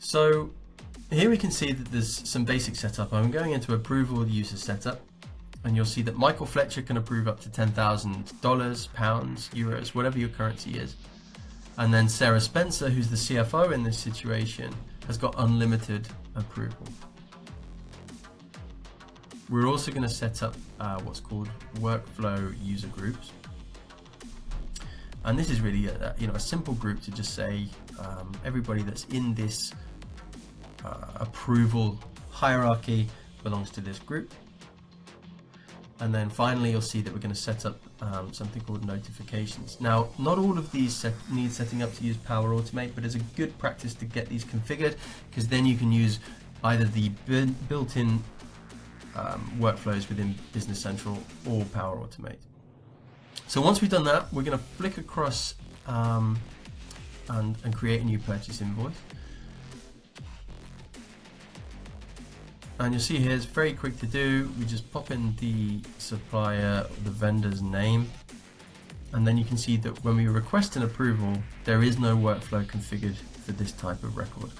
So here we can see that there's some basic setup. I'm going into approval user setup, and you'll see that Michael Fletcher can approve up to $10,000, pounds, euros, whatever your currency is. And then Sarah Spencer, who's the CFO in this situation, has got unlimited approval. We're also going to set up what's called workflow user groups. And this is really a simple group to just say everybody that's in this approval hierarchy belongs to this group. And then finally, you'll see that we're going to set up something called notifications. Now, not all of these need setting up to use Power Automate, but it's a good practice to get these configured, because then you can use either the built-in workflows within Business Central or Power Automate. So once we've done that, we're going to flick across and create a new purchase invoice. And you'll see here it's very quick to do. We just pop in the supplier, the vendor's name, and then you can see that when we request an approval, there is no workflow configured for this type of record.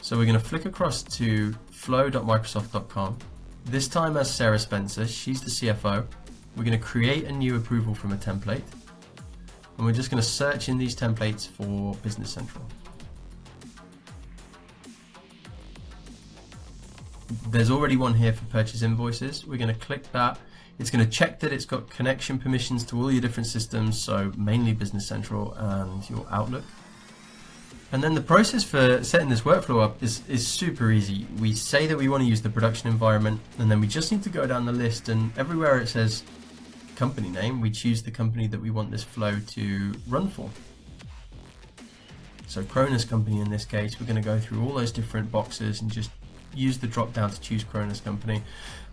So we're going to flick across to flow.microsoft.com. This time as Sarah Spencer, she's the CFO. We're going to create a new approval from a template, and we're just going to search in these templates for Business Central. There's already one here for purchase invoices. We're going to click that. It's going to check that it's got connection permissions to all your different systems, so mainly Business Central and your Outlook. And then the process for setting this workflow up is super easy. We say that we want to use the production environment, and then we just need to go down the list, and everywhere it says company name, we choose the company that we want this flow to run for. So Kronos Company in this case, we're going to go through all those different boxes and just use the drop down to choose Kronos Company.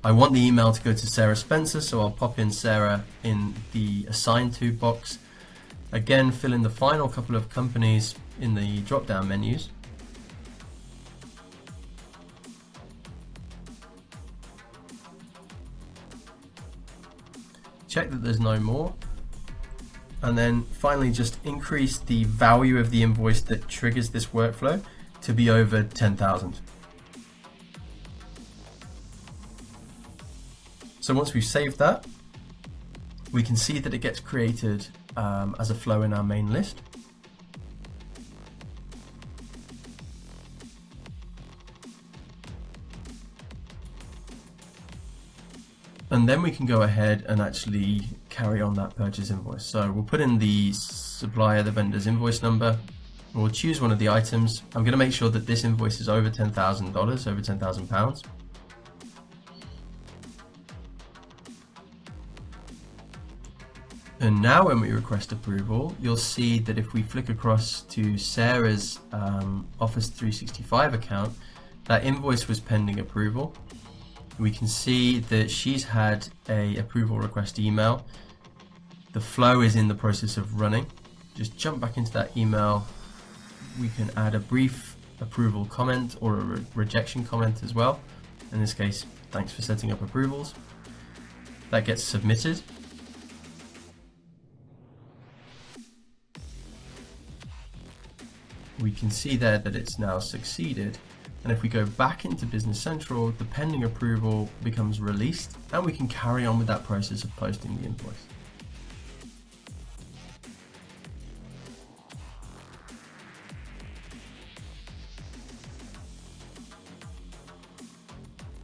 I want the email to go to Sarah Spencer, so I'll pop in Sarah in the assigned to box. Again, fill in the final couple of companies in the drop down menus. Check that there's no more. And then finally just increase the value of the invoice that triggers this workflow to be over 10,000. So once we've saved that, we can see that it gets created as a flow in our main list. And then we can go ahead and actually carry on that purchase invoice. So we'll put in the supplier, the vendor's invoice number. We'll choose one of the items. I'm going to make sure that this invoice is over $10,000, over £10,000. And now when we request approval, you'll see that if we flick across to Sarah's Office 365 account, that invoice was pending approval. We can see that she's had a approval request email. The flow is in the process of running. Just jump back into that email. We can add a brief approval comment or a rejection comment as well. In this case, thanks for setting up approvals. That gets submitted. We can see there that it's now succeeded. And if we go back into Business Central, the pending approval becomes released, and we can carry on with that process of posting the invoice.